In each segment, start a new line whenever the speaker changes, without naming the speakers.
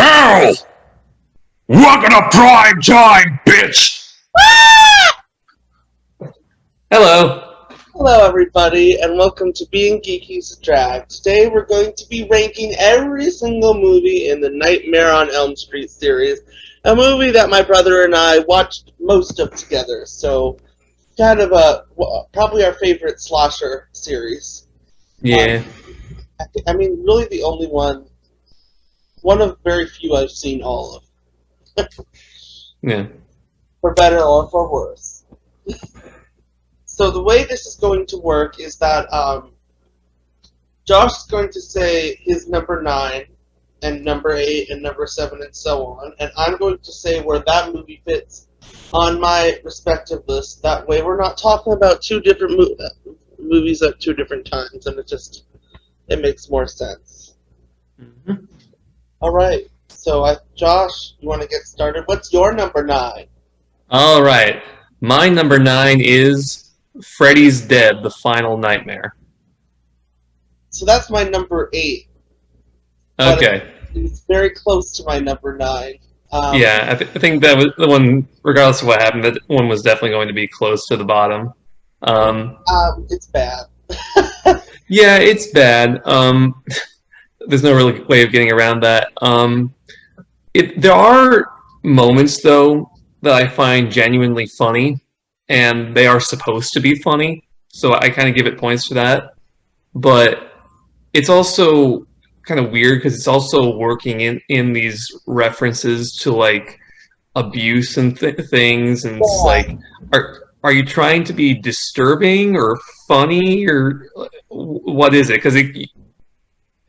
hell! Welcome to prime time, bitch!
Hello.
Hello, everybody, and welcome to Being Geeky's Drag. Today, we're going to be ranking every single movie in the Nightmare on Elm Street series, a movie that my brother and I watched most of together. So, kind of probably our favorite slasher series.
Yeah.
Really the only one of very few I've seen all of.
Yeah.
For better or for worse. So the way this is going to work is that Josh is going to say his number 9 and number 8 and number 7 and so on, and I'm going to say where that movie fits on my respective list. That way we're not talking about two different movies at two different times, and it makes more sense.
Mm-hmm.
All right, so Josh, you want to get started? What's your number 9?
All right. My number 9 is Freddy's Dead: The Final Nightmare.
So that's my number 8.
Okay.
It's very close to my number 9.
Yeah, I think that was the one. Regardless of what happened, that one was definitely going to be close to the bottom.
It's bad.
Yeah, it's bad. There's no really way of getting around that. There are moments though that I find genuinely funny, and they are supposed to be funny, so I kind of give it points for that. But it's also kind of weird because it's also working in these references to like abuse and things, and it's like, are you trying to be disturbing or funny, or what is it? Because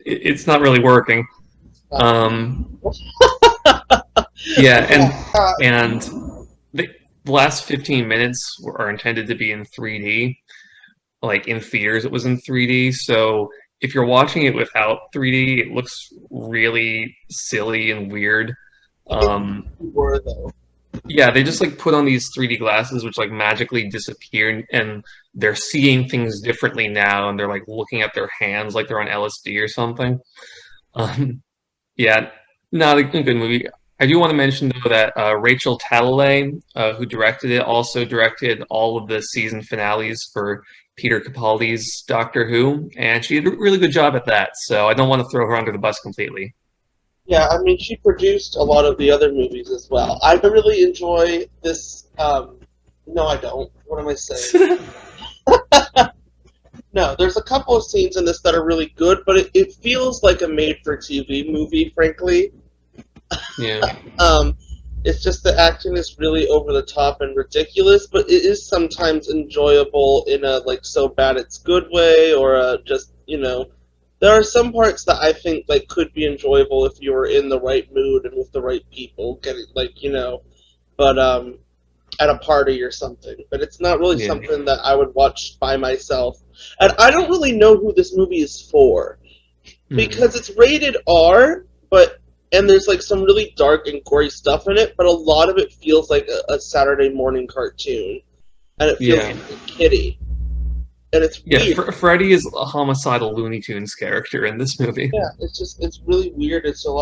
it's not really working. Yeah, and the last 15 minutes are intended to be in 3D. Like in theaters, it was in 3D. So if you're watching it without 3D, it looks really silly and weird. Yeah, they just like put on these 3D glasses, which like magically disappear, and they're seeing things differently now, and they're like looking at their hands like they're on LSD or something. Yeah, not a good movie. I do want to mention though that Rachel Talalay, who directed it, also directed all of the season finales for Peter Capaldi's Doctor Who, and she did a really good job at that. So I don't want to throw her under the bus completely.
Yeah, she produced a lot of the other movies as well. I really enjoy this. No, I don't. What am I saying? No, there's a couple of scenes in this that are really good, but it feels like a made-for-TV movie, frankly.
Yeah.
It's just the acting is really over the top and ridiculous, but it is sometimes enjoyable in a like so bad it's good way, or just there are some parts that I think like could be enjoyable if you were in the right mood and with the right people, getting but at a party or something. But it's not really something that I would watch by myself. And I don't really know who this movie is for, because it's rated R, and there's like some really dark and gory stuff in it, but a lot of it feels like a Saturday morning cartoon, and it feels like a kiddie. And it's weird.
Freddy is a homicidal Looney Tunes character in this movie.
Yeah, it's really weird. It's a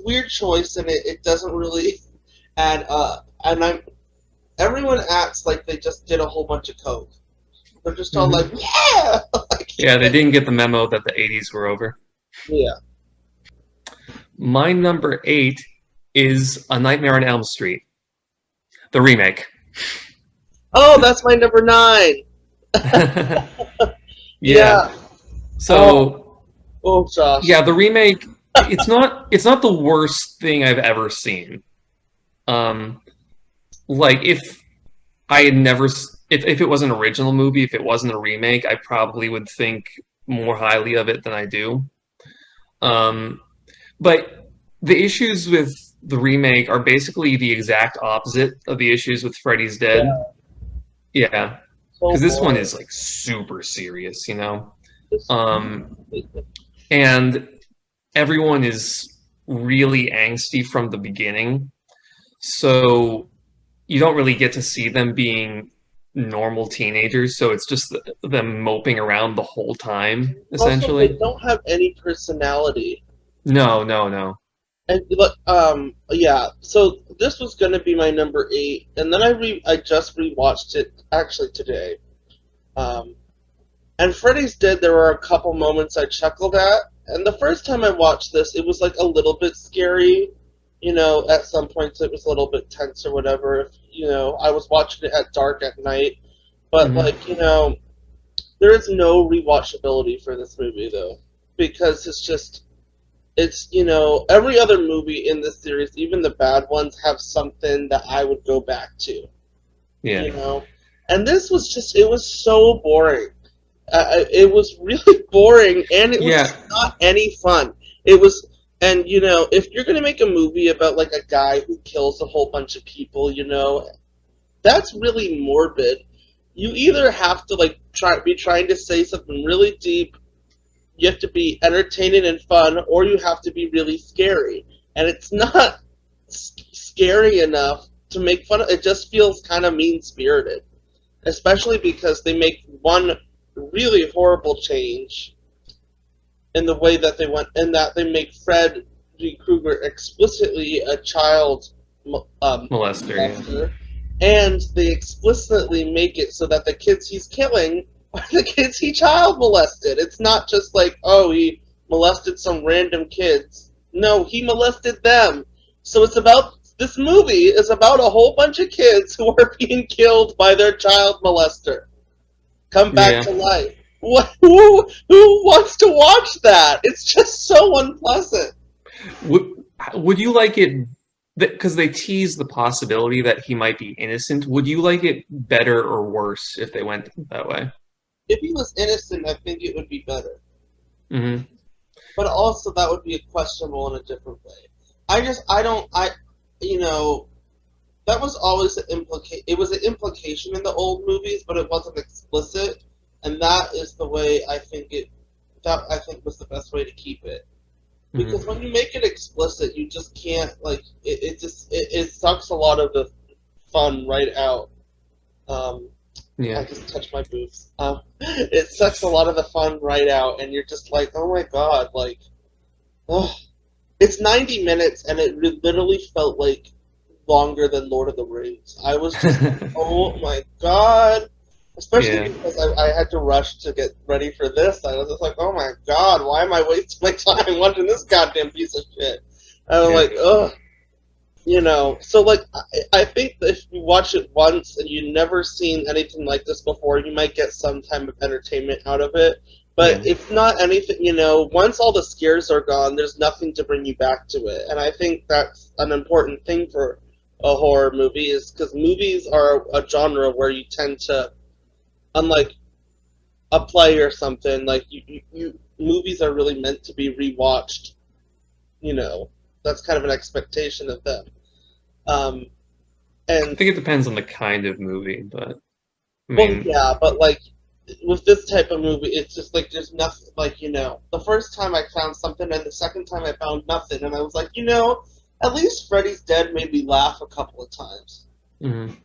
weird choice, and it doesn't really add up. And everyone acts like they just did a whole bunch of coke. They're just all like, yeah!
Yeah, they didn't get the memo that the 80s were over.
Yeah.
My number 8 is A Nightmare on Elm Street, the remake.
Oh, that's my number 9!
Yeah. So,
Josh.
Yeah, the remake, it's not the worst thing I've ever seen. Like if I had never if it was an original movie, if it wasn't a remake, I probably would think more highly of it than I do. But the issues with the remake are basically the exact opposite of the issues with Freddy's Dead. Yeah. Because this one is like super serious, and everyone is really angsty from the beginning, so you don't really get to see them being normal teenagers. So it's just them moping around the whole time, essentially.
Also, they don't have any personality.
No.
And look, yeah. So this was gonna be my number 8, and then I just rewatched it actually today. Um, and Freddy's Dead, there were a couple moments I chuckled at, and the first time I watched this, it was like a little bit scary. You know, at some points it was a little bit tense or whatever. If, you know, I was watching it at dark at night, but
Hmm.
like you know, there is no rewatchability for this movie though, because it's you know every other movie in this series, even the bad ones, have something that I would go back to.
Yeah.
You know, and this was just it was so boring. It was really boring, and it was
Yeah.
just not any fun. It was, and you know, if you're gonna make a movie about like a guy who kills a whole bunch of people, you know, that's really morbid. You either have to like be trying to say something really deep, you have to be entertaining and fun, or you have to be really scary. And it's not scary enough to make fun of. It just feels kind of mean spirited, especially because they make one really horrible change in the way that they went, in that they make Fred G. Krueger explicitly a child
Molester. Yeah.
molester, and they explicitly make it so that the kids he's killing are the kids he child molested. It's not just like, oh, he molested some random kids. No, he molested them. So it's about this movie is about a whole bunch of kids who are being killed by their child molester. Come back
Yeah.
to life. What? Who wants to watch that? It's just so unpleasant.
Would would you like it? Because they tease the possibility that he might be innocent. Would you like it better or worse if they went that way?
If he was innocent, I think it would be better.
Hmm.
But also that would be questionable in a different way. I don't, you know, that was always it was an implication in the old movies, but it wasn't explicit, and that is the way that I think was the best way to keep it.
Hmm.
Because when you make it explicit, you just can't, like, it sucks a lot of the fun right out. Um, I
Yeah.
just touched my boobs. It sucks a lot of the fun right out, and you're just like, oh my god, like, ugh. It's 90 minutes, and it literally felt like longer than Lord of the Rings. I was just, oh my god. Especially
Yeah.
because I had to rush to get ready for this. I was just like, oh my god, why am I wasting my time watching this goddamn piece of shit? And I'm
Yeah.
like, ugh. You know, so like, I think that if you watch it once and you've never seen anything like this before, you might get some type of entertainment out of it.
Yeah.
But if not anything, you know, once all the scares are gone, there's nothing to bring you back to it. And I think that's an important thing for a horror movie, is because movies are a genre where you tend to, unlike a play or something, like movies are really meant to be rewatched. You know, that's kind of an expectation of them. Um,
I
and
think it depends on the kind of movie, but I
well,
mean,
yeah, but like with this type of movie, it's just like there's nothing. Like you know, the first time I found something, and the second time I found nothing, and I was like, you know, at least Freddy's Dead made me laugh a couple of times,
mhm.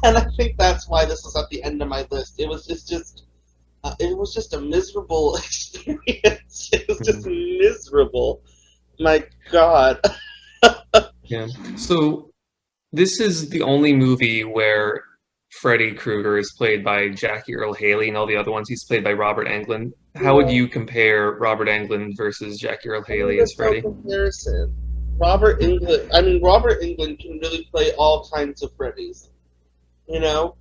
and I think that's why this is at the end of my list. It was just a miserable experience. It was just
Mhm.
miserable. My God.
Yeah. So this is the only movie where Freddy Krueger is played by Jackie Earl Haley, and all the other ones he's played by Robert Englund. How would
Yeah,
you compare Robert Englund versus Jackie Earl
I mean,
Haley as
there's no
Freddy?
comparison. Robert England can really play all kinds of Freddys. You know,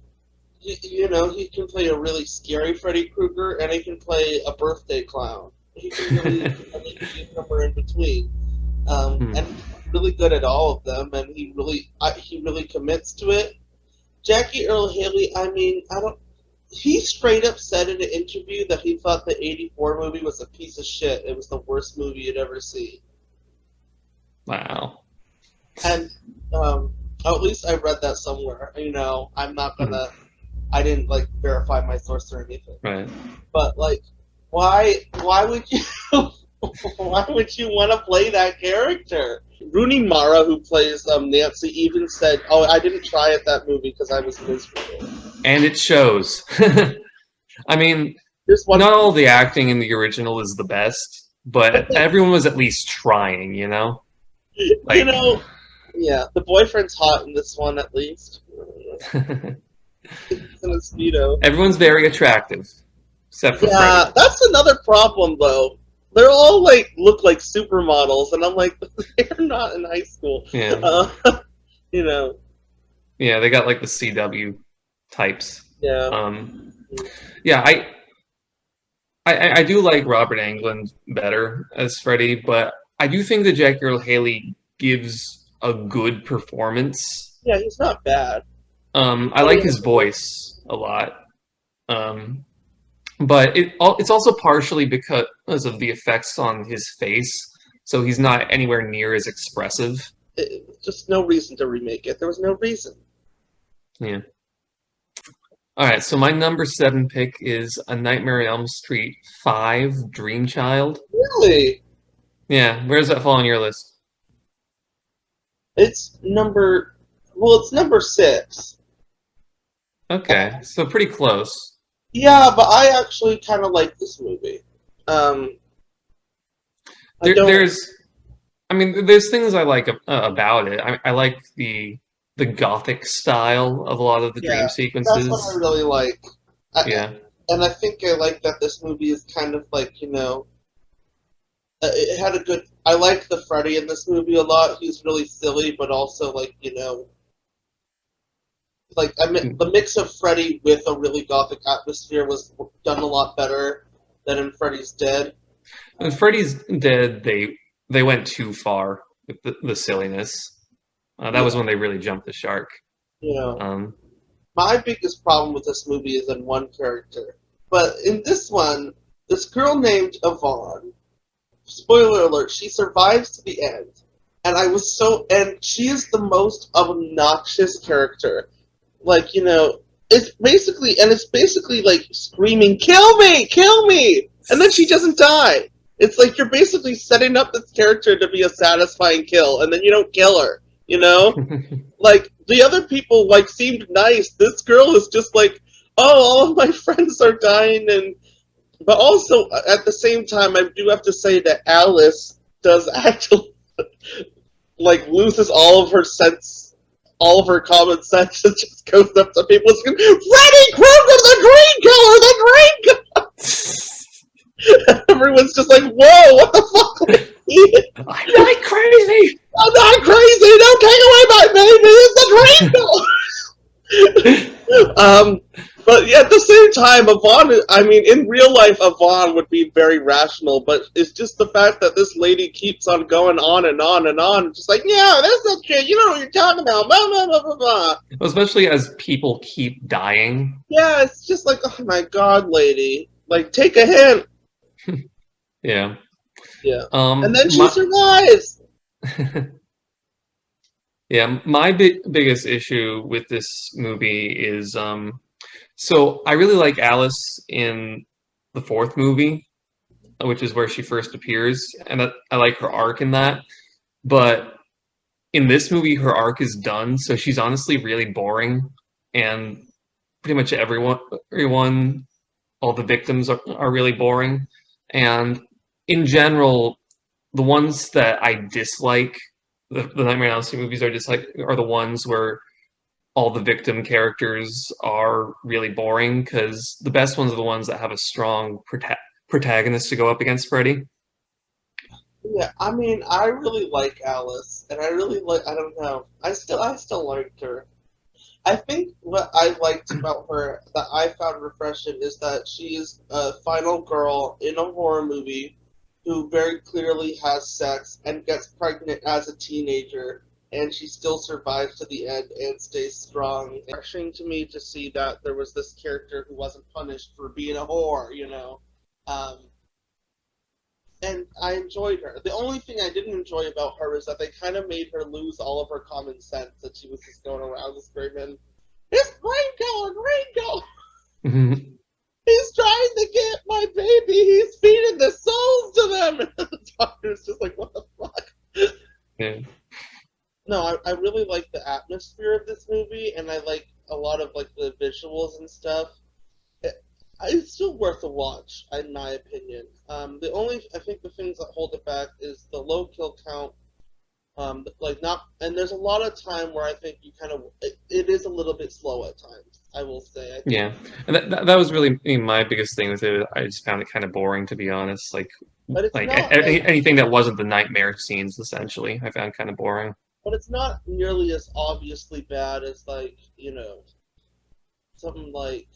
you know, he can play a really scary Freddy Krueger, and he can play a birthday clown. He can really, and he can be somewhere in between.
Hmm.
And he's really good at all of them, and he really commits to it. Jackie Earl Haley, I mean, I don't. He straight up said in an interview that he thought the '84 movie was a piece of shit. It was the worst movie you'd ever see.
Wow.
And at least I read that somewhere. You know, I'm not
Mhm.
gonna. I didn't like verify my source or anything.
Right.
But like, why would you why would you want to play that character? Rooney Mara, who plays Nancy, even said, "Oh, I didn't try at that movie because I was miserable."
And it shows. I mean,
There's one,
not all the acting in the original is the best,
but
but everyone was at least trying, you know? Like,
Yeah, the boyfriend's hot in this one at least. He's in a speedo.
everyone's very attractive, except for
Yeah,
Freddy.
that's another problem though. They're all like look like supermodels, and I'm like, they're not in high school.
Yeah,
Uh, you know,
yeah, they got like the CW types.
yeah.
Um, yeah, I do like Robert Englund better as Freddy, but I do think that Jackie Earle Haley gives a good performance.
Yeah, he's not bad.
I like his voice a lot. Um, but it's also partially because of the effects on his face, so he's not anywhere near as expressive.
Just no reason to remake it. There was no reason.
Yeah. All right, so my number 7 pick is A Nightmare on Elm Street 5, Dream Child.
Really?
Yeah, where does that fall on your list?
It's number. Well, it's number 6.
Okay, so pretty close.
Yeah, but I actually kind of like this movie. Um, I don't.
There's things I like about it. I like the gothic style of a lot of the dream
Yeah, that's what I
sequences.
really like.
Yeah.
And I think I like that this movie is kind of like, it had a good. I like the Freddy in this movie a lot. He's really silly, but also like, like I mean, the mix of Freddy with a really gothic atmosphere was done a lot better than in Freddy's Dead.
When Freddy's Dead, they went too far with the silliness. That was
Yeah,
when they really jumped the shark.
you know,
Um,
my biggest problem with this movie is in one character, but in this one, this girl named Yvonne. Spoiler alert: she survives to the end, and and she is the most obnoxious character. Like, it's basically like screaming, kill me, and then she doesn't die. It's like you're basically setting up this character to be a satisfying kill, and then you don't kill her, like the other people like seemed nice. This girl is just like, oh, all of my friends are dying, and but also at the same time, I do have to say that Alice does actually like loses all of her common sense, and just goes up to people and screams, Freddy Krueger, the Green Killer, the Green Killer! Everyone's just like, whoa, what the fuck?
I'm not crazy.
I'm not crazy, don't take away my baby, it's the Green Killer! But yeah, at the same time, Yvonne, I mean, in real life, Yvonne would be very rational, but it's just the fact that this lady keeps on going on and on and on, just like, yeah, that's not true, you know what you're talking about, blah, blah, blah, blah, blah.
Especially as people keep dying.
Yeah, it's just like, oh my god, lady. Like, take a hint.
Yeah.
Yeah. And then she survives!
Yeah, my biggest issue with this movie is so I really like Alice in the 4th movie, which is where she first appears, and I like her arc in that. But in this movie, her arc is done, so she's honestly really boring, and pretty much everyone, all the victims are really boring, and in general, the ones that I dislike, the Nightmare on Elm Street movies are the ones where all the victim characters are really boring, because the best ones are the ones that have a strong protagonist to go up against Freddy.
Yeah, I mean, I really like Alice, and I really like, I don't know, I still liked her. I think what I liked about her that I found refreshing is that she is a final girl in a horror movie who very clearly has sex and gets pregnant as a teenager, and she still survives to the end and stays strong. It's refreshing to me to see that there was this character who wasn't punished for being a whore, and I enjoyed her. The only thing I didn't enjoy about her is that they kind of made her lose all of her common sense, that she was just going around screaming, "It's Green Killer, Green Killer! He's trying to get my baby! He's feeding the souls to them!" And the doctor's just like, what the fuck?
Yeah.
No, I really like the atmosphere of this movie, and I like a lot of like the visuals and stuff. It's still worth a watch, in my opinion. I think the things that hold it back is the low kill count. Like not, and there's a lot of time where I think you kind of it is a little bit slow at times. I will say. I think,
Yeah, and that was really my biggest thing with it. I just found it kind of boring, to be honest.
but it's
Like
not like,
anything that wasn't the nightmare scenes, essentially, I found kind of boring.
but it's not nearly as obviously bad as like something like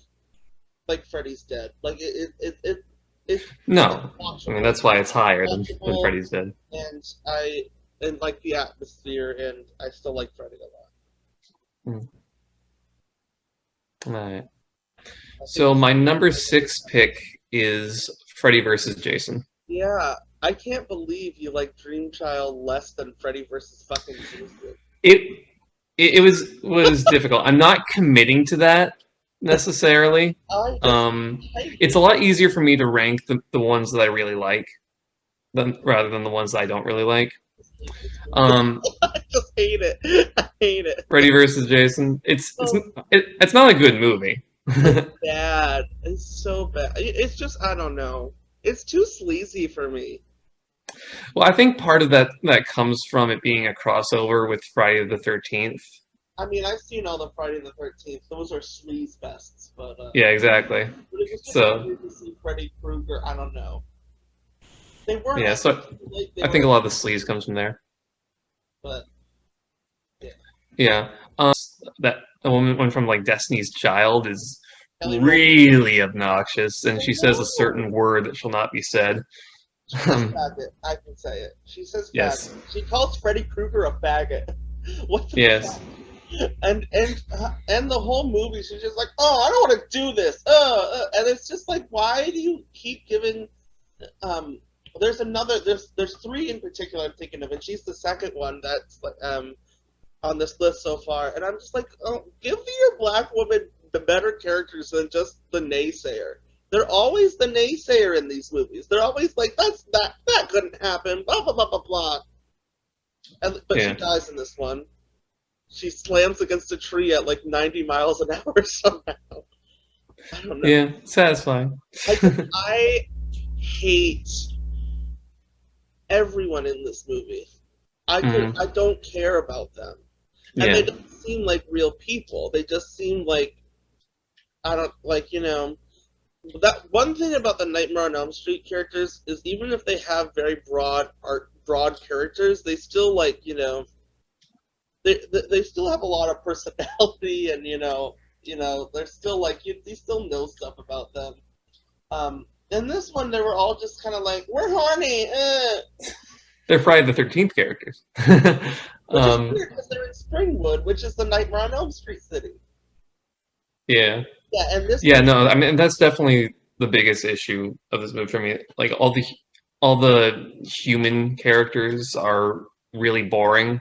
Freddy's Dead. Like it's
No, I mean
watchable.
that's why it's higher than
Watchable,
Freddy's Dead.
and I like the atmosphere, and I still like Freddy a lot.
Mm. All right.
I
So
think,
my number 6 pick is Freddy versus Jason.
yeah, I can't believe you like Dream Child less than Freddy versus fucking Jason.
It it was difficult. I'm not committing to that necessarily.
I just
Um,
hate
it's
it.
a lot easier for me to rank the ones that I really like rather than the ones that I don't really like. Um,
I just hate it. I hate it.
Freddy versus Jason.
So
It's not a good movie.
bad. It's so bad. It's just I don't know. It's too sleazy for me.
Well, I think part of that comes from it being a crossover with Friday the 13th.
I mean, I've seen all the Friday the 13th. Those are sleaze fests,
Yeah, exactly.
but it was just
So
weird to see Freddy Krueger. I don't know. They weren't
yeah, so
like they
I think
were,
a lot of the sleaze comes from there.
but yeah.
Yeah. That a woman from like Destiny's Child is
Kelly Rowland.
really obnoxious, and
I
she says a
know.
certain word that shall not be said.
She says
Um,
faggot. I can say it. She says
yes.
faggot. She calls Freddy Krueger a faggot. What the
Yes.
fuck? And the whole movie, she's just like, oh, I don't want to do this. And it's just like, why do you keep giving? There's three in particular I'm thinking of, and she's the second one that's like on this list so far, and I'm just like, oh, give your black woman the better characters than just the naysayer. They're always the naysayer in these movies. They're always like, that couldn't happen. Blah blah blah blah blah. But she
Yeah.
dies in this one. She slams against a tree at like 90 miles an hour somehow. I don't know.
Yeah. Satisfying.
I hate everyone in this movie. I don't care about them. And they
Yeah.
don't seem like real people. They just seem like I don't like, that one thing about the Nightmare on Elm Street characters is even if they have very broad characters, they still like, they still have a lot of personality, and they're still like you still know stuff about them. In this one, they were all just kind of like, we're horny,
They're Friday the 13th characters.
which is weird because they're in Springwood, which is the Nightmare on Elm Street city.
Yeah.
Yeah, and this
Yeah, no, I mean that's definitely the biggest issue of this movie for me. Like all the human characters are really boring.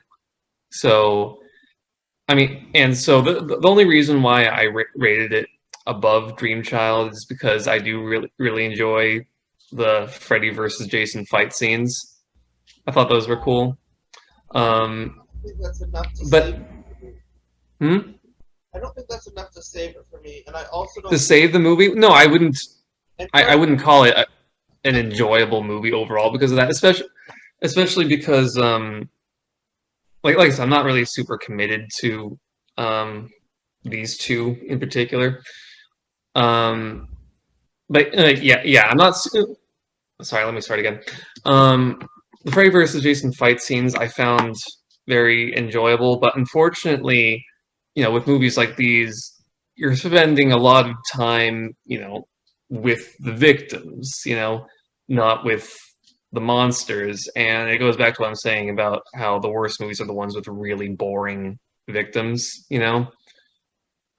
So, I mean, and so the only reason why I rated it above Dream Child is because I do really enjoy the Freddy versus Jason fight scenes. I thought those were cool. Um,
I think that's enough to
but
save it for me.
hmm?
I don't think that's enough to save it for me, and I also
To
don't.
save the movie? No, I wouldn't.
And
I wouldn't call it an enjoyable movie overall because of that, especially because like I said, I'm not really super committed to these two in particular. Um, but yeah, I'm not. Sorry, let me start again. The Freddy versus Jason fight scenes I found very enjoyable, but unfortunately, with movies like these, you're spending a lot of time, with the victims, not with the monsters. And it goes back to what I'm saying about how the worst movies are the ones with really boring victims,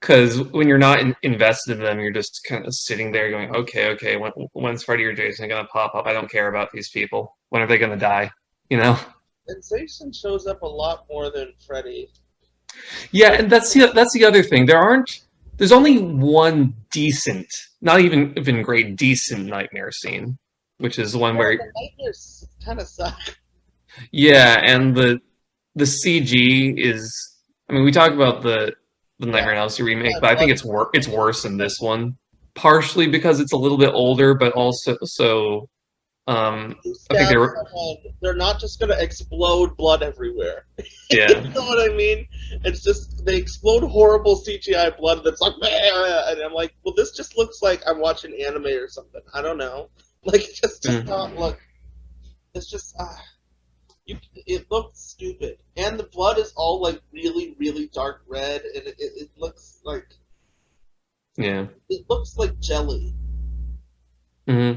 Because when you're not invested in them, you're just kind of sitting there going, okay, when's Freddy or Jason going to pop up? I don't care about these people. When are they going to die?
And Jason shows up a lot more than Freddy.
Yeah, and that's the other thing. There's only one decent, not even great, decent nightmare scene, which is the one where
The nightmares kind of suck.
yeah, and the CG is. I mean, we talk about the Nightmare on Elm Street remake, but I think it's worse in this one. Partially because it's a little bit older, but also
You
I think
stab
they were,
someone, they're not just gonna explode blood everywhere. You
yeah.
know what I mean? It's just they explode horrible CGI blood that's like, and I'm like, well, this just looks like I'm watching anime or something. I don't know. Like, it just does not look. It's just, it looks stupid, and the blood is all like really, really dark red, and it looks like
Yeah.
it looks like jelly.
hmm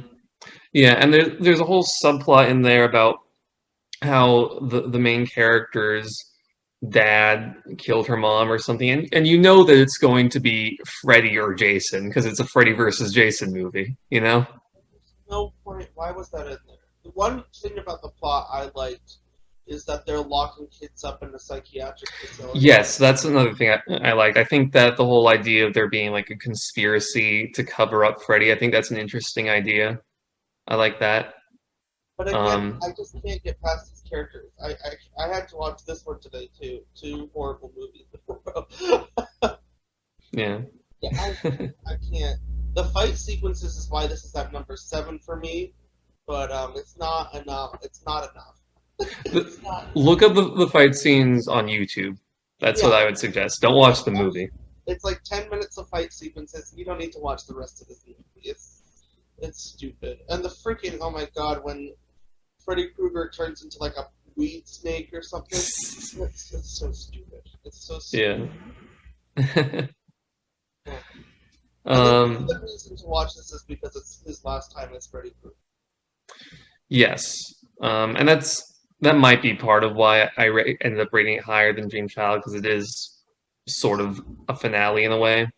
Yeah, and there's a whole subplot in there about how the main character's dad killed her mom or something, and you know that it's going to be Freddy or Jason because it's a Freddy versus Jason movie, you know?
No point. Why was that in there? The one thing about the plot I liked is that they're locking kids up in a psychiatric facility.
Yes, that's another thing I liked. I think that the whole idea of there being like a conspiracy to cover up Freddy, I think that's an interesting idea. I like that.
But again,
Um,
I just can't get past these characters. I had to watch this one today too. Two horrible movies in a row.
yeah.
Yeah, I can't. The fight sequences is why this is at number 7 for me, but it's not enough. It's not enough. It's not.
Look up the fight scenes on YouTube. That's what
Yeah,
I would suggest. Don't watch the movie.
it's like 10 minutes of fight sequences. You don't need to watch the rest of this movie. It's stupid. And the freaking, oh my god, when Freddy Krueger turns into like a weed snake or something, it's so stupid. It's so stupid.
Yeah.
Yeah. I think the
um,
reason to watch this is because it's his last time as Freddy Krueger.
yes. And that might be part of why ended up rating it higher than Dream Child because it is sort of a finale in a way.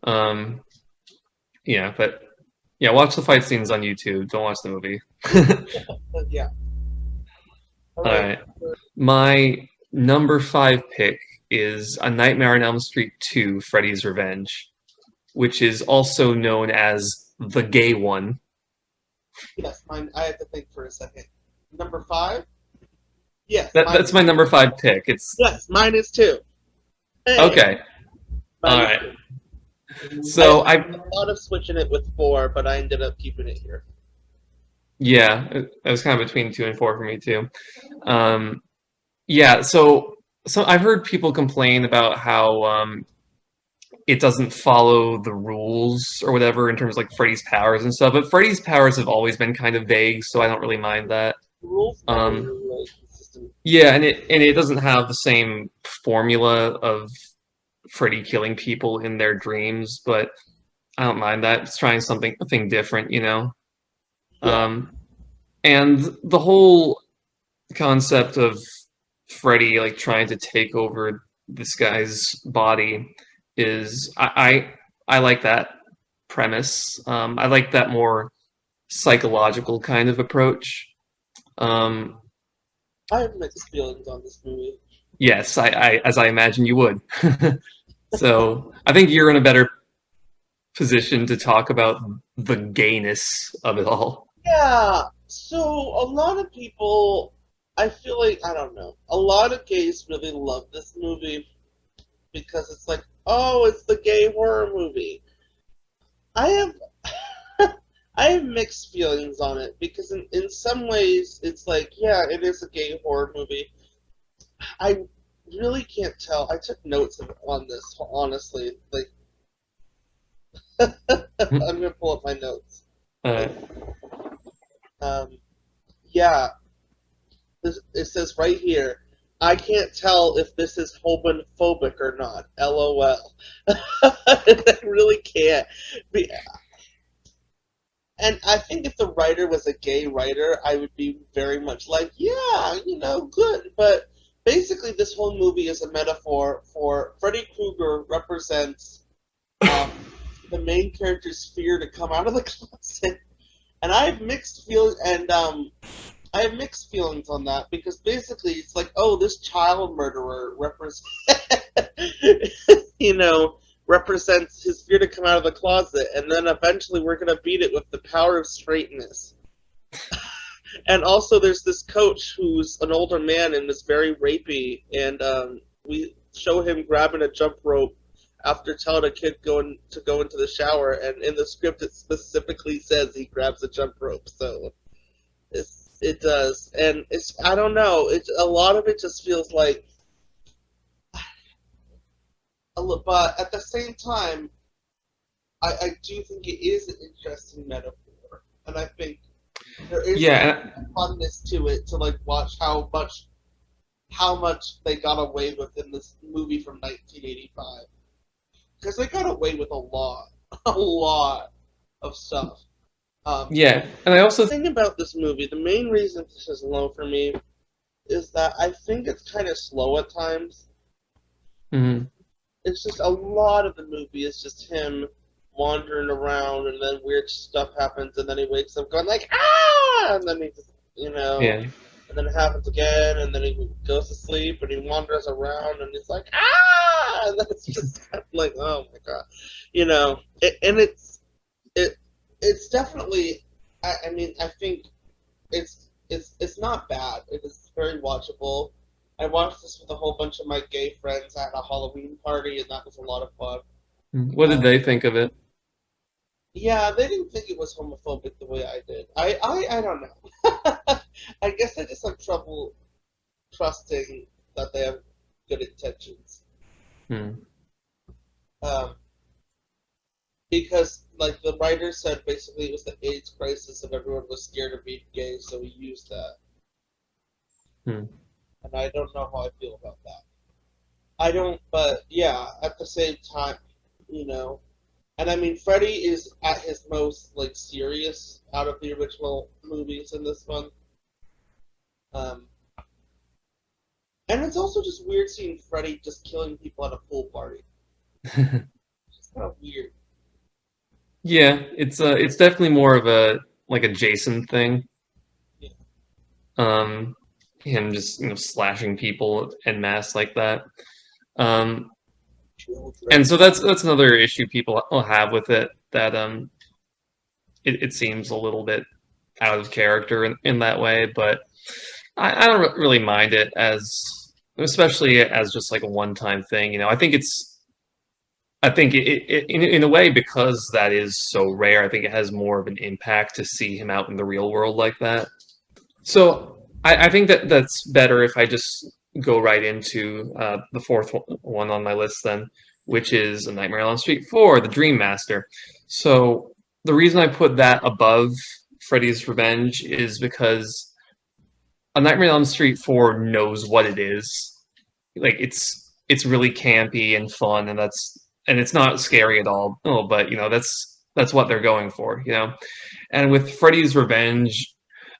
Um, yeah, but yeah, watch the fight scenes on YouTube. Don't watch the movie.
But yeah. All
All
right.
right. My number 5 pick is A Nightmare on Elm Street 2, Freddy's Revenge, which is also known as the gay one.
Yes, mine. I had to think for a second. Number 5. Yes,
That's my number 5 pick. It's
yes, mine is too. Hey,
okay.
mine
All
is
right.
too.
So
I thought of switching it with 4, but I ended up keeping it here.
yeah, it was kind of between 2 and 4 for me too. Yeah, so I've heard people complain about how it doesn't follow the rules or whatever in terms of like Freddy's powers and stuff. But Freddy's powers have always been kind of vague, so I don't really mind that.
The rules never
Um,
really consistent.
yeah, and it doesn't have the same formula of Freddy killing people in their dreams, but I don't mind that. It's trying something different, you know.
Yeah.
And the whole concept of Freddy like trying to take over this guy's body is I like that premise. I like that more psychological kind of approach. Um,
I have mixed feelings on this movie.
yes, I as I imagine you would. So I think you're in a better position to talk about the gayness of it all.
Yeah. So a lot of people, I feel like I don't know. A lot of gays really love this movie because it's like, oh, it's the gay horror movie. I have I have mixed feelings on it because in some ways it's like, yeah, it is a gay horror movie. I really can't tell. I took notes on this, honestly. Like, I'm gonna pull up my notes.
Uh,
Um, yeah, it says right here, I can't tell if this is homophobic or not. LOL. I really can't. And I think if the writer was a gay writer, I would be very much like, yeah, good. But basically, this whole movie is a metaphor for Freddy Krueger represents the main character's fear to come out of the closet. And I have mixed feelings, I have mixed feelings on that because basically it's like, oh, this child murderer represents his fear to come out of the closet, and then eventually we're gonna beat it with the power of straightness. And also, there's this coach who's an older man and is very rapey, and we show him grabbing a jump rope after telling a kid to go into the shower, and in the script it specifically says he grabs a jump rope. So it does, and I don't know. A lot of it just feels like, but at the same time, I do think it is an interesting metaphor, and I think there is funness to it to like watch how much they got away with in this movie from 1985, because they got away with a lot of stuff.
And I also
the thing about this movie, the main reason this is low for me, is that I think it's kind of slow at times.
Mm-hmm.
It's just a lot of the movie is just him wandering around, and then weird stuff happens, and then he wakes up going like, ah! And then he just, and then it happens again, and then he goes to sleep, and he wanders around, and he's like, ah! And then it's just kind of like, oh my god. It's definitely, I mean, I think it's not bad. It is very watchable. I watched this with a whole bunch of my gay friends at a Halloween party, and that was a lot of fun.
What did they think of it?
Yeah, they didn't think it was homophobic the way I did. I don't know. I guess I just have trouble trusting that they have good intentions. Because, like, the writer said, basically it was the AIDS crisis and everyone was scared of being gay, so he used that. And I don't know how I feel about that. But yeah, at the same time, and I mean, Freddy is at his most, like, serious out of the original movies in this one. And it's also just weird seeing Freddy just killing people at a pool party. It's just kind of weird.
Yeah, it's definitely more of a Jason thing.
Yeah.
Him just slashing people en masse like that. And so that's another issue people will have with it, that it seems a little bit out of character in that way, but I don't really mind it, especially as just like a one-time thing. I think it in a way, because that is so rare, I think it has more of an impact to see him out in the real world like that. So I think that's better if I just go right into the fourth one on my list then, which is A Nightmare on Elm Street 4, The Dream Master. So the reason I put that above Freddy's Revenge is because A Nightmare on Elm Street 4 knows what it is. Like, it's really campy and fun, and it's not scary at all. Oh, but that's what they're going for, And with Freddy's Revenge,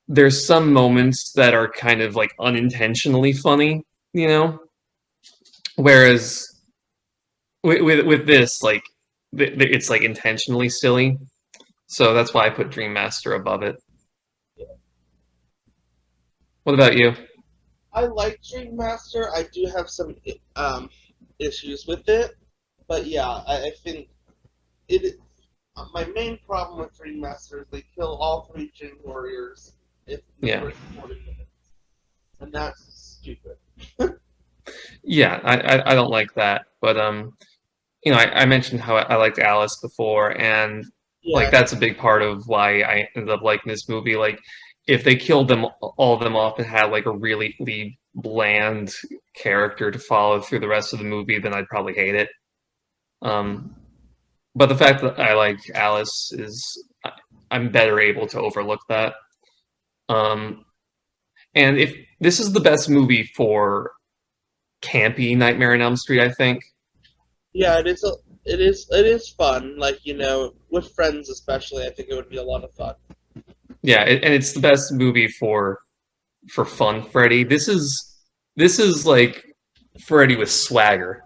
there's some moments that are kind of like unintentionally funny, whereas with this, like, it's like intentionally silly. So that's why I put Dream Master above it.
Yeah.
What about you?
I like Dream Master. I do have some issues with it, but yeah, I think it. My main problem with Dream Master is they kill all 3 Dream Warriors in the first 40 minutes, and that's stupid.
Yeah, I don't like that, but I mentioned how I liked Alice before, and like that's a big part of why I ended up liking this movie. Like, if they killed all of them off and had like a really bland character to follow through the rest of the movie, then I'd probably hate it. But the fact that I like Alice is, I'm better able to overlook that. And if this is the best movie for campy Nightmare on Elm Street, I think.
Yeah, it is fun. Like, with friends especially, I think it would be a lot of fun.
Yeah, and it's the best movie for fun Freddy. This is like Freddy with swagger.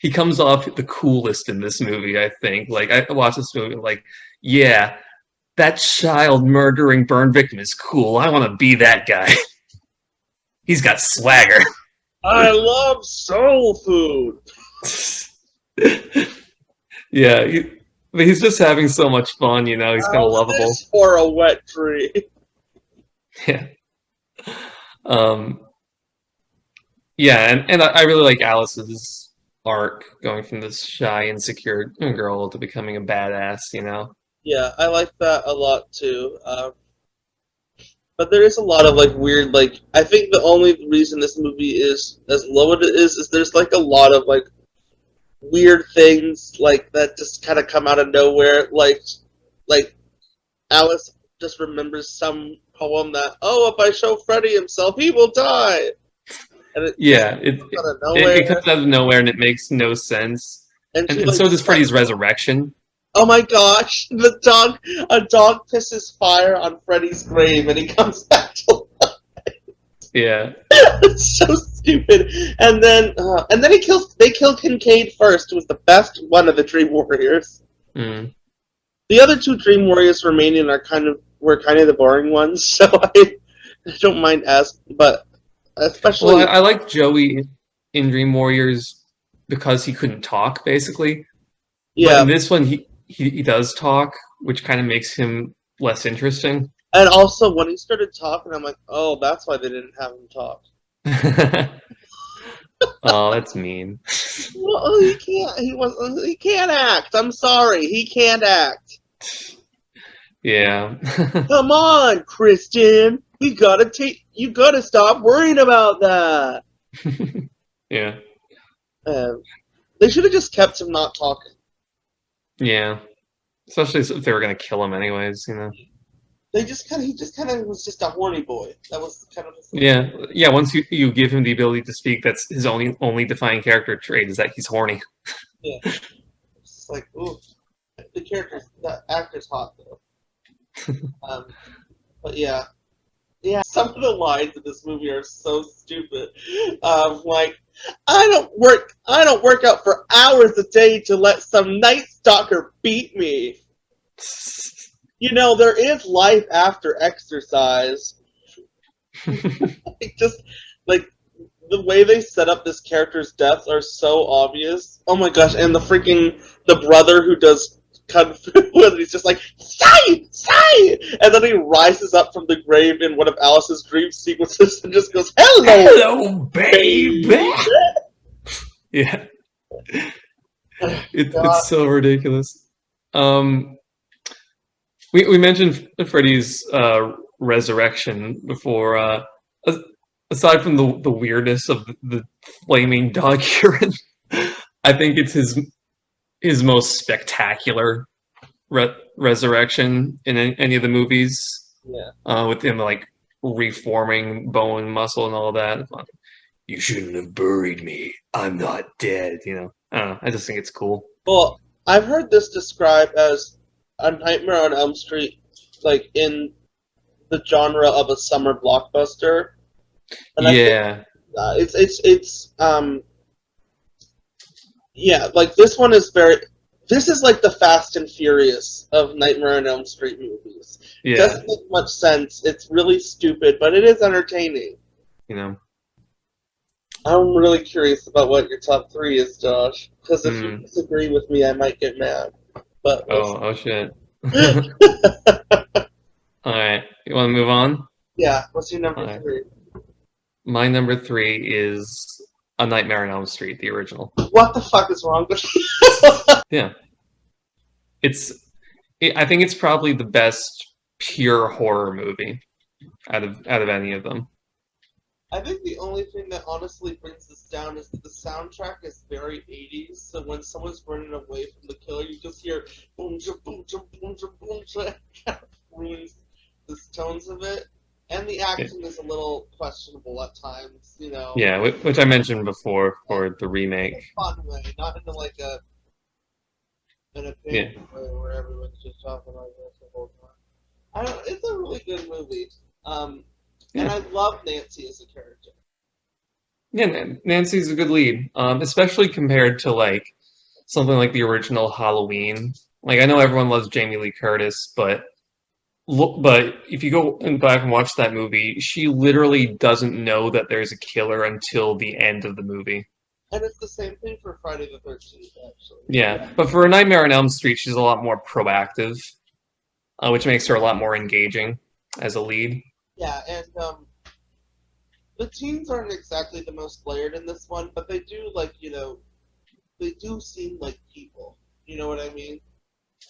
He comes off the coolest in this movie, I think. Like, I watched this movie like, yeah, that child murdering burn victim is cool. I want to be that guy. He's got swagger.
I love soul food.
Yeah, he's just having so much fun, He's kind of lovable.
This for a wet tree.
Yeah. Yeah, and I really like Alice's arc, going from this shy, insecure girl to becoming a badass.
Yeah, I like that a lot too. But there is a lot of like weird like I think the only reason this movie is as low as it is there's like a lot of like weird things like that just kind of come out of nowhere. Like Alice just remembers some poem that if I show Freddy himself, he will die, and it
Yeah,
comes out of
it
nowhere.
comes out of nowhere and it makes no sense.
And she
And
like
so does Freddy's resurrection.
oh my gosh, a dog pisses fire on Freddy's grave, and he comes back to
Yeah.
It's so stupid. And then they kill Kincaid first, who was the best one of the Dream Warriors.
Mm.
The other two Dream Warriors remaining were kind of the boring ones, so I don't mind but especially
Well, I like Joey in Dream Warriors because he couldn't talk, basically. But
yeah.
in this one, he does talk, which kind of makes him less interesting.
And also when he started talking, I'm like, oh, that's why they didn't have him talk.
Oh, that's mean.
Well, he can't. He can't act. I'm sorry, he can't act.
Yeah.
Come on, Christian. You gotta stop worrying about that.
Yeah.
They should have just kept him not talking.
Yeah. Especially if they were gonna kill him anyways.
He just kind of was just a horny boy. That was kind of
Yeah. Yeah, once you give him the ability to speak, that's his only defining character trait is that he's horny.
yeah. It's just like ooh, the actor's hot though. But yeah, some of the lines in this movie are so stupid. Like, I don't work out for hours a day to let some night stalker beat me. There is life after exercise. Just like the way they set up this character's deaths are so obvious. Oh my gosh! And the brother who does kung fu, and he's just like sai, and then he rises up from the grave in one of Alice's dream sequences and just goes,
"Hello, baby." Yeah, it's so ridiculous. We mentioned Freddy's resurrection before. Aside from the weirdness of the flaming dog urine, I think it's his most spectacular resurrection in any of the movies.
Yeah.
With him like reforming bone, muscle, and all that. You shouldn't have buried me. I'm not dead. I don't know. I just think it's cool.
Well, I've heard this described as a Nightmare on Elm Street, like in the genre of a summer blockbuster. And
yeah.
I think, like this one is this is like the Fast and Furious of Nightmare on Elm Street movies.
Yeah.
It doesn't make much sense. It's really stupid, but it is entertaining. I'm really curious about what your top 3 is, Josh. Because if you disagree with me, I might get mad. But
oh shit. Alright. You want to move on?
Yeah. What's your number 3?
My number 3 is A Nightmare on Elm Street, the original.
What the fuck is wrong with you?
Yeah. I think it's probably the best pure horror movie out of any of them.
I think the only thing that honestly brings this down is that the soundtrack is very 80s, so when someone's running away from the killer, you just hear boom, boom, boom, boom, boom, kind of ruins the tones of it. And the acting is a little questionable at times,
Yeah, which I mentioned before for the remake.
In a fun way, not in an opinion way where everyone's just talking like this the whole time. It's a really good movie. And I love Nancy as a character.
Yeah, Nancy's a good lead, especially compared to like something like the original Halloween. Like I know everyone loves Jamie Lee Curtis, but if you go back and watch that movie, she literally doesn't know that there's a killer until the end of the movie.
And it's the same thing for Friday the 13th, actually.
Yeah, but for A Nightmare on Elm Street, she's a lot more proactive, which makes her a lot more engaging as a lead.
Yeah, and the teens aren't exactly the most layered in this one, but they do, like, they do seem like people. You know what I mean?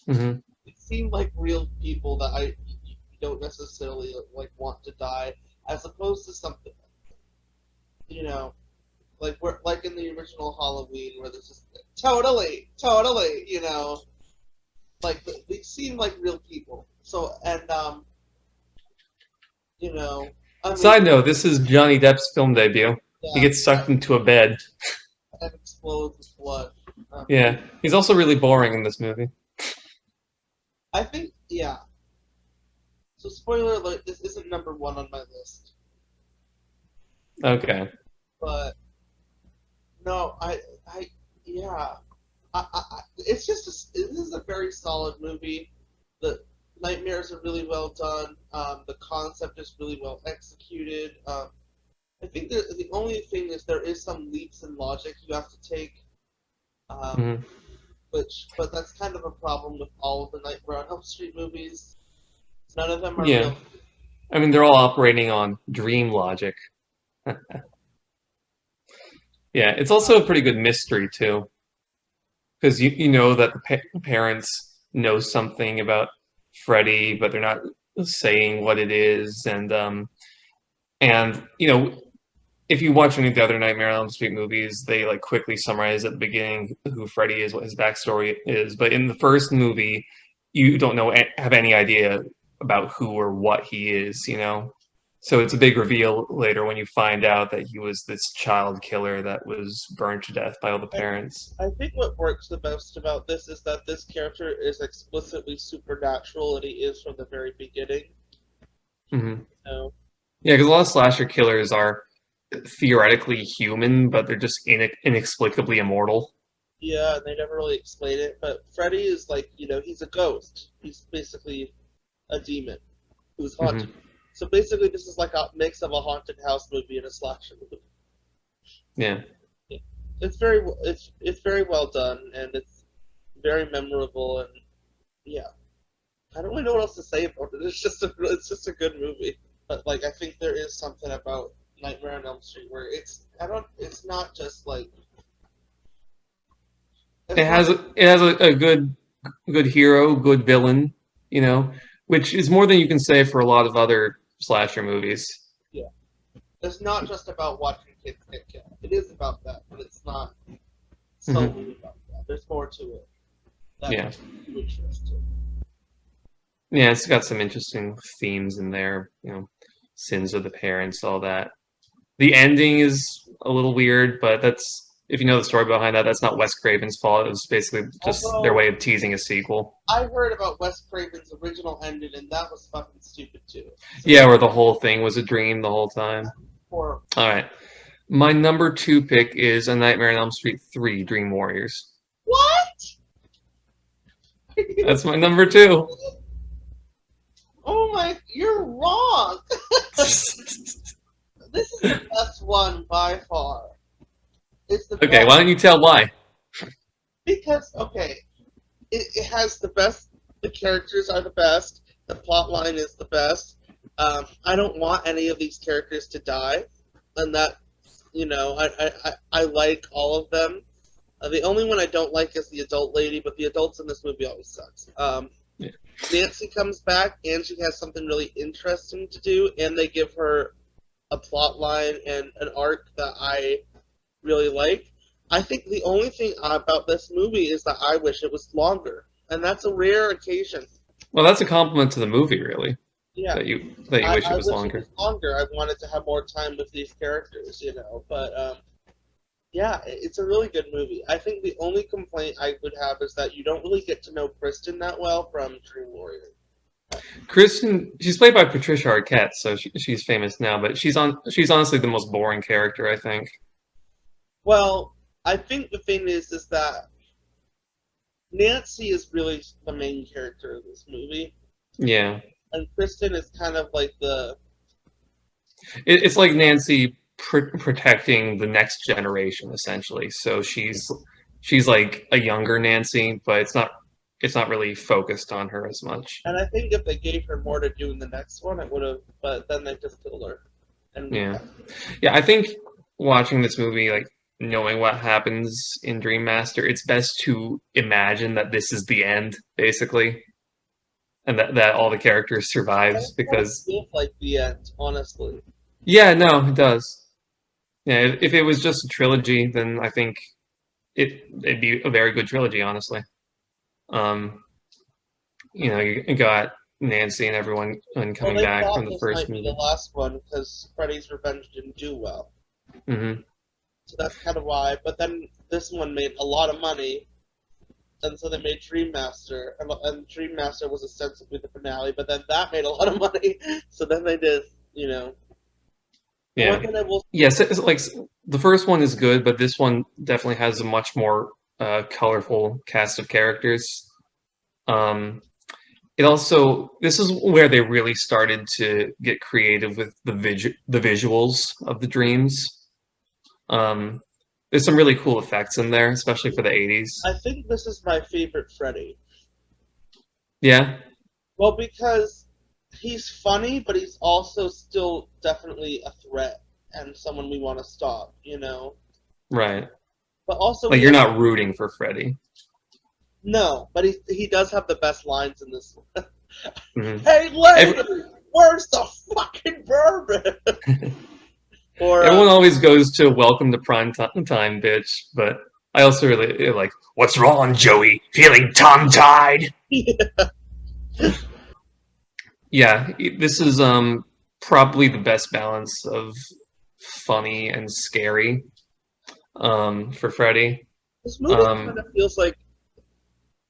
Hmm.
They seem like real people that you don't necessarily like want to die, as opposed to something, you know, like in the original Halloween where there's just totally, you know, like they seem like real people. So you know, I mean,
Side note: this is Johnny Depp's film debut. He
yeah,
gets sucked into a bed.
and explodes with blood.
Yeah, he's also really boring in this movie.
I think, yeah. So spoiler alert: this isn't number one on my list,
Okay.
but no, yeah. It's just this is a very solid movie. The nightmares are really well done. The concept is really well executed. I think the only thing is there is some leaps in logic you have to take,
Hmm.
but that's kind of a problem with all of the Nightmare on Elm Street movies. None of them are
Yeah.
real.
I mean, they're all operating on dream logic. Yeah, it's also a pretty good mystery too, because you know that the parents know something about Freddy, but they're not saying what it is, and you know, if you watch any of the other Nightmare on Elm Street movies, they like quickly summarize at the beginning who Freddy is, what his backstory is. But in the first movie, you don't know have any idea about who or what he is, you know. So it's a big reveal later when you find out that he was this child killer that was burned to death by all the parents.
I think what works the best about this is that this character is explicitly supernatural, and he is from the very beginning.
Hmm.
So,
Yeah, because a lot of slasher killers are theoretically human, but they're just inexplicably immortal.
yeah, they never really explain it, but Freddy is like, he's a ghost. He's basically a demon who's haunted.
Hmm.
So basically, this is like a mix of a haunted house movie and a slasher movie.
Yeah.
Yeah. It's very well done, and it's very memorable, and yeah, I don't really know what else to say about it. It's just a good movie. But like, I think there is something about Nightmare on Elm Street where it's not just like
It has a good hero, good villain, you know, which is more than you can say for a lot of other slasher movies.
yeah, it's not just about watching kids get killed. It is about that, but it's not
Hmm.
solely about that. There's more to it. That
Yeah,
you interest in.
yeah, it's got some interesting themes in there, you know, sins of the parents, all that. The ending is a little weird, but that's if you know the story behind that, that's not Wes Craven's fault. It was basically just their
Although
way of teasing a sequel.
I heard about Wes Craven's original ending, and that was fucking stupid too. So
Yeah, where the whole thing was a dream the whole time.
for
All right. My number two pick is A Nightmare on Elm Street 3 Dream Warriors.
what?
That's my number two.
Oh my, you're wrong. This is the best one by far. It's the
Okay,
best
why don't you tell why?
because okay, it has the best. The characters are the best. The plot line is the best. I don't want any of these characters to die, and that I like all of them. The only one I don't like is the adult lady, but the adults in this movie always sucks.
Yeah.
Nancy comes back, and she has something really interesting to do, and they give her a plot line and an arc that I really like. I think the only thing about this movie is that I wish it was longer, and that's a rare occasion.
Well, that's a compliment to the movie, really.
Yeah,
That you wish
I
it
wish
was
it
longer.
was longer. I wanted to have more time with these characters, but yeah, it's a really good movie. I think the only complaint I would have is that you don't really get to know Kristen that well from Dream Warrior.
Kristen, she's played by Patricia Arquette, so she's famous now, but she's honestly the most boring character, I think.
Well, I think the thing is that Nancy is really the main character of this movie,
Yeah.
and Kristen is kind of like
It's like Nancy protecting the next generation, essentially. So she's like a younger Nancy, but it's not really focused on her as much.
and I think if they gave her more to do in the next one, it would have, but then they just killed her. And
Yeah. Yeah, I think watching this movie, like knowing what happens in Dream Master, it's best to imagine that this is the end, basically, and that all the characters survives,
It kind of
because
feels like the end, honestly.
yeah, no, it does. Yeah, if it was just a trilogy, then I think it'd be a very good trilogy, honestly. Um, you got Nancy and everyone
Well,
coming
they
back
thought
from the
this
first
might be the
movie.
last one because Freddy's Revenge didn't do well.
Hmm.
So that's kind of why. But then this one made a lot of money, and so they made Dream Master, and Dream Master was ostensibly the finale. But then that made a lot of money, so then they did, you know. The
Yeah,
one thing I will
yes, it's like the first one is good, but this one definitely has a much more colorful cast of characters. Um, it also this is where they really started to get creative with the visuals of the dreams. Um, there's some really cool effects in there, especially for the 80s.
I think this is my favorite Freddy.
Yeah,
Well, because he's funny, but he's also still definitely a threat and someone we want to stop, you know.
right.
But also,
Like you're not rooting for Freddy.
no, but he does have the best lines in this one.
Mhm.
Hey, lady, where's the fucking bourbon? Or
Everyone always goes to "Welcome to Prime Time, bitch," but I also really like.
What's wrong, Joey? Feeling tongue-tied?
Yeah, this is probably the best balance of funny and scary for Freddy.
this movie
Um,
kind of feels like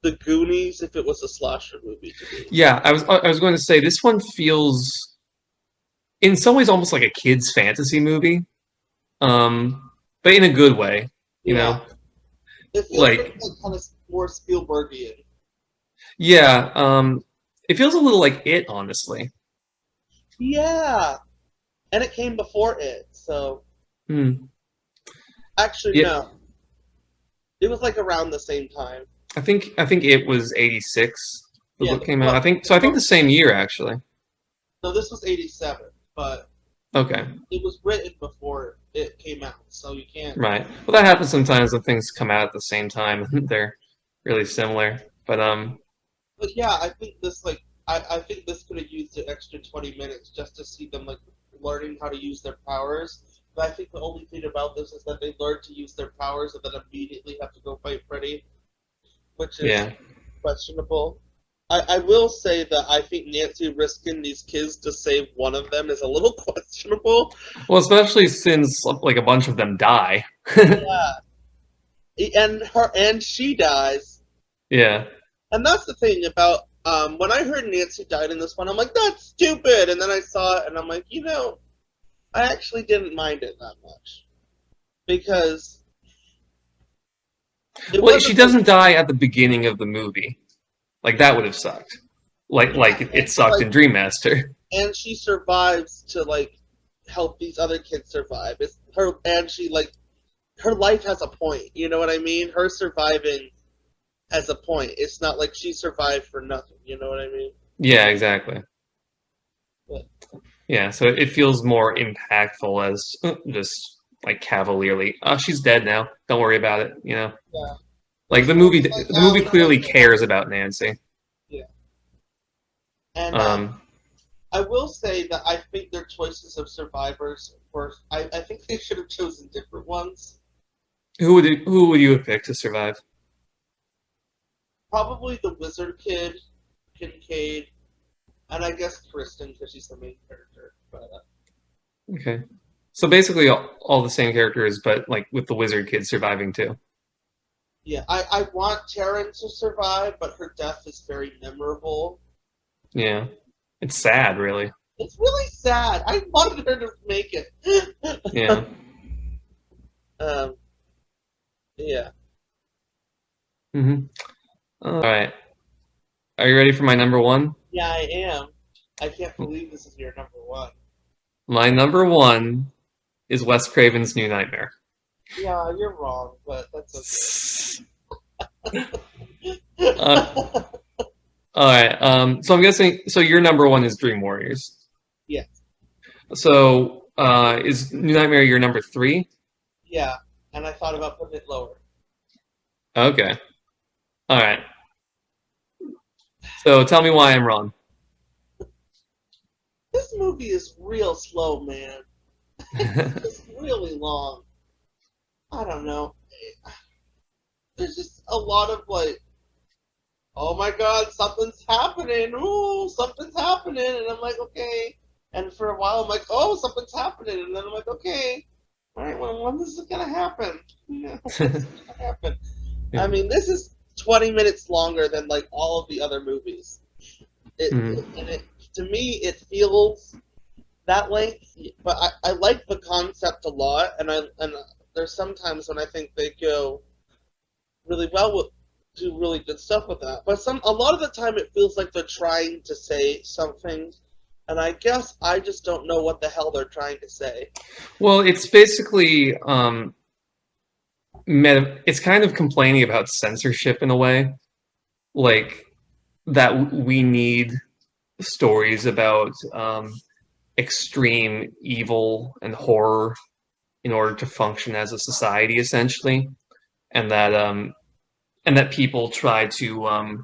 The Goonies if it was a slasher movie to me.
yeah, I was going to say this one feels in some ways almost like a kid's fantasy movie, but in a good way. You
Yeah,
know,
it feels like
like
kind of more Spielbergian.
yeah, it feels a little like it, honestly.
Yeah, and it came before it, so
Hmm.
actually
Yeah,
no, it was like around the same time.
I think it was 86. The
Yeah,
book came out. I think so. I think the same year actually.
no, this was '87, but
Okay,
it was written before it came out, so you can't.
right. Well, that happens sometimes when things come out at the same time. They're really similar. But
But yeah, I think this like I think this could have used an extra 20 minutes just to see them like learning how to use their powers. But I think the only thing about this is that they learn to use their powers and then immediately have to go fight Freddy, which is
yeah.
questionable. I will say that I think Nancy risking these kids to save one of them is a little questionable.
Well, especially since like a bunch of them die.
Yeah, and she dies.
Yeah.
And that's the thing about when I heard Nancy died in this one, I'm like, that's stupid. And then I saw it, and I'm like, I actually didn't mind it that much because it
Well, she
wasn't
doesn't die at the beginning of the movie. Like that would have sucked. Like it sucked
like,
in Dream Master.
and she survives to like help these other kids survive. It's her, and she like her life has a point. You know what I mean? Her surviving has a point. It's not like she survived for nothing. You know what I mean?
Yeah, exactly.
But,
Yeah, so it feels more impactful as just like cavalierly. Oh, she's dead now. Don't worry about it.
yeah.
Like the movie. The movie clearly cares about Nancy.
Yeah. And
Um,
I will say that I think their choices of survivors were. I think they should have chosen different ones.
who would you have picked to survive?
Probably the Wizard Kid, Kincaid, and I guess Kristen because she's the main character. But
Okay, so basically all the same characters, but like with the wizard kid surviving too.
yeah, I want Taryn to survive, but her death is very memorable.
Yeah, it's sad, really.
It's really sad. I wanted her to make it.
Yeah.
um. Yeah.
Hmm. All right. Are you ready for my number one?
Yeah, I am. I can't believe this is your number one.
My number one is Wes Craven's New Nightmare.
Yeah, you're wrong, but that's okay.
uh, all right. So I'm guessing. So your number one is Dream Warriors.
Yes.
So is New Nightmare your number three?
Yeah. and I thought about putting it lower.
Okay. All right. So tell me why I'm wrong.
This movie is real slow, man. It's really long. I don't know. There's just a lot of like, oh my god, something's happening. Ooh, something's happening. And I'm like, okay. And for a while, I'm like, oh, something's happening. And then I'm like, okay. All right, well, when is it going to happen? When's it going to happen?
Yeah.
I mean, this is 20 minutes longer than like all of the other movies. To me, it feels that length, but I like the concept a lot, and there's sometimes when I think they go really well with do really good stuff with that. But a lot of the time it feels like they're trying to say something, and I guess I just don't know what the hell they're trying to say.
Well, it's basically it's kind of complaining about censorship in a way, like that we need stories about extreme evil and horror in order to function as a society, essentially, and that people try to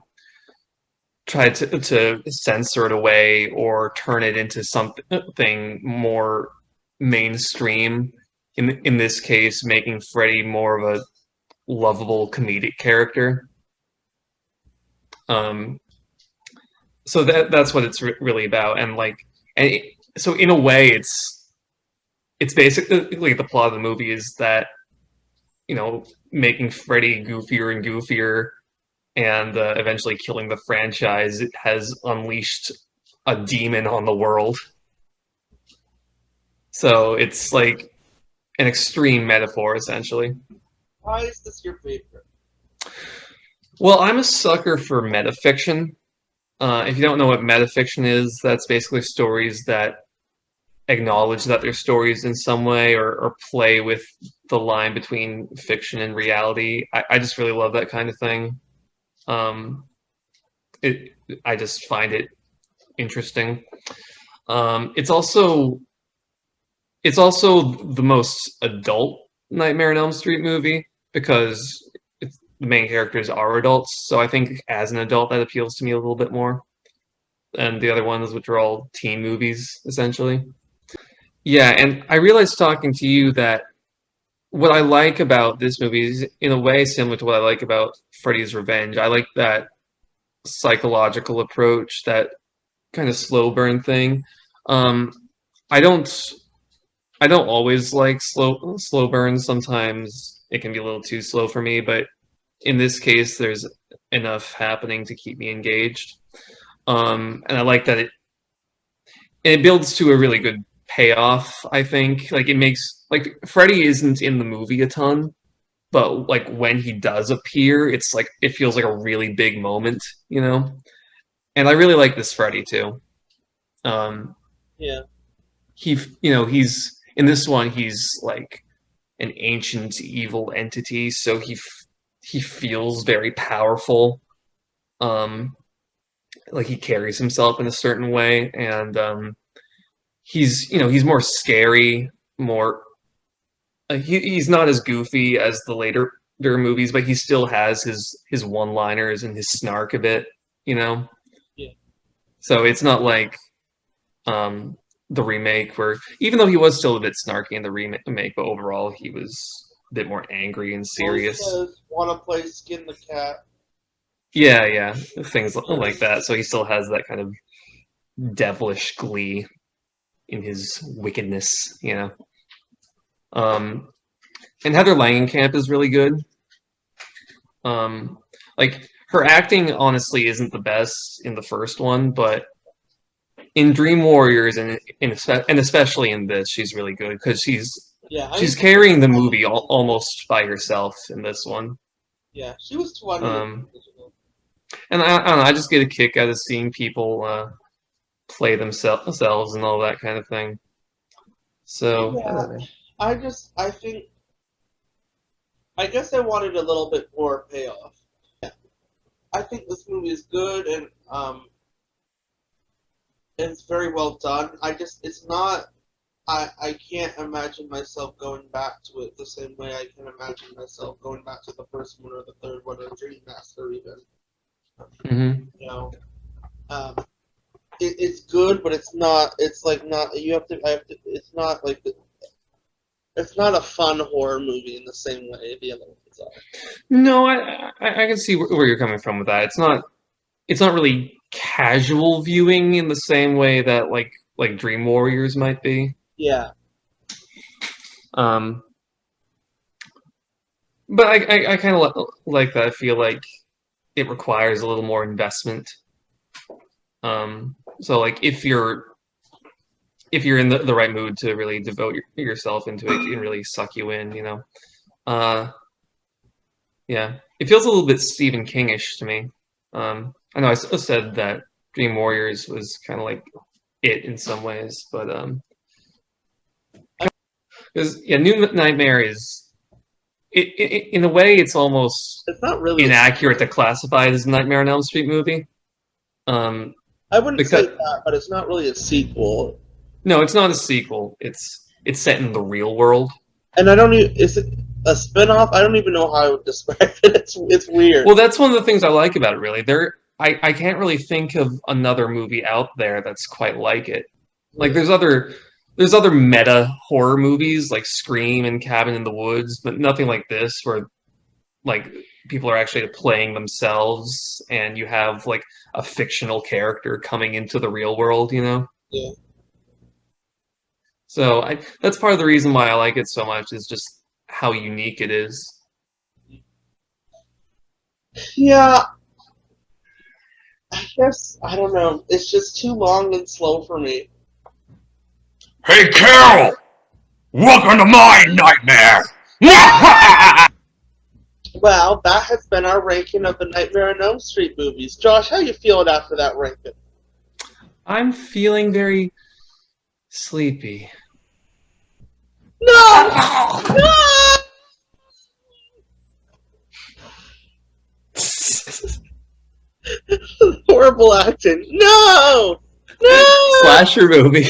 censor it away or turn it into something more mainstream. In this case, making Freddy more of a lovable comedic character. So that's what it's really about, so in a way, it's basically the plot of the movie is that making Freddy goofier and goofier, and eventually killing the franchise has unleashed a demon on the world. So it's like an extreme metaphor, essentially.
Why is this your favorite?
Well, I'm a sucker for metafiction. If you don't know what metafiction is, that's basically stories that acknowledge that they're stories in some way, or play with the line between fiction and reality. I just really love that kind of thing. I just find it interesting. It's also the most adult Nightmare on Elm Street movie because the main characters are adults. So I think as an adult that appeals to me a little bit more than the other ones, which are all teen movies essentially. Yeah, and I realized talking to you that what I like about this movie is in a way similar to what I like about Freddy's Revenge. I like that psychological approach, that kind of slow burn thing. Um, I don't always like slow burns. Sometimes it can be a little too slow for me, but in this case, there's enough happening to keep me engaged. And I like that it builds to a really good payoff. I think like it makes like Freddy isn't in the movie a ton, but like when he does appear, it's like it feels like a really big moment, And I really like this Freddy too.
Yeah.
He's in this one. He's like an ancient evil entity, so he feels very powerful. Like he carries himself in a certain way, and he's more scary, more. He's not as goofy as the later movies, but he still has his one-liners and his snark a bit,
Yeah.
So it's not like the remake, where even though he was still a bit snarky in the remake, but overall he was a bit more angry and serious.
Want to play Skin the Cat?
Yeah, things like that. So he still has that kind of devilish glee in his wickedness, And Heather Langenkamp is really good. Like her acting, honestly, isn't the best in the first one, but in Dream Warriors and especially in this, she's really good because she's carrying the movie almost by herself in this one.
Yeah, she was 20.
And I don't know, I just get a kick out of seeing people play themselves and all that kind of thing. So
yeah, I guess I wanted a little bit more payoff. I think this movie is good and it's very well done. It's not I can't imagine myself going back to it the same way I can imagine myself going back to the first one or the third one or Dream Master even.
Mm-hmm.
You know, um, it's good, but it's not. It's like not. You have to. I have to. It's not like it's not a fun horror movie in the same way the other ones are.
No, I can see where you're coming from with that. It's not really casual viewing in the same way that like Dream Warriors might be.
Yeah.
Um, but I kind of like that. I feel like it requires a little more investment. So like if you're in the right mood to really devote yourself into it, it can really suck you in, you know. Yeah, it feels a little bit Stephen King-ish to me. I know I said that Dream Warriors was kind of like it in some ways, but because yeah, New Nightmare is in a way it's almost
It's not really
inaccurate to classify it as a Nightmare on Elm Street movie.
I wouldn't
Because
say that, but it's not really a sequel.
no, it's not a sequel. It's set in the real world.
And I don't even. Is it a spin-off? I don't even know how I would describe it. It's weird.
Well, that's one of the things I like about it. Really, I can't really think of another movie out there that's quite like it. Like there's other meta horror movies like Scream and Cabin in the Woods, but nothing like this where like people are actually playing themselves and you have like a fictional character coming into the real world, you know?
Yeah.
So that's part of the reason why I like it so much is just how unique it is.
Yeah. I guess I don't know. It's just too long and slow for me.
Hey, Carol! Welcome to my nightmare!
Well, that has been our ranking of the Nightmare on Elm Street movies. Josh, how you feeling after that ranking?
I'm feeling very sleepy.
No! No! Horrible acting. No! No!
Slasher movie.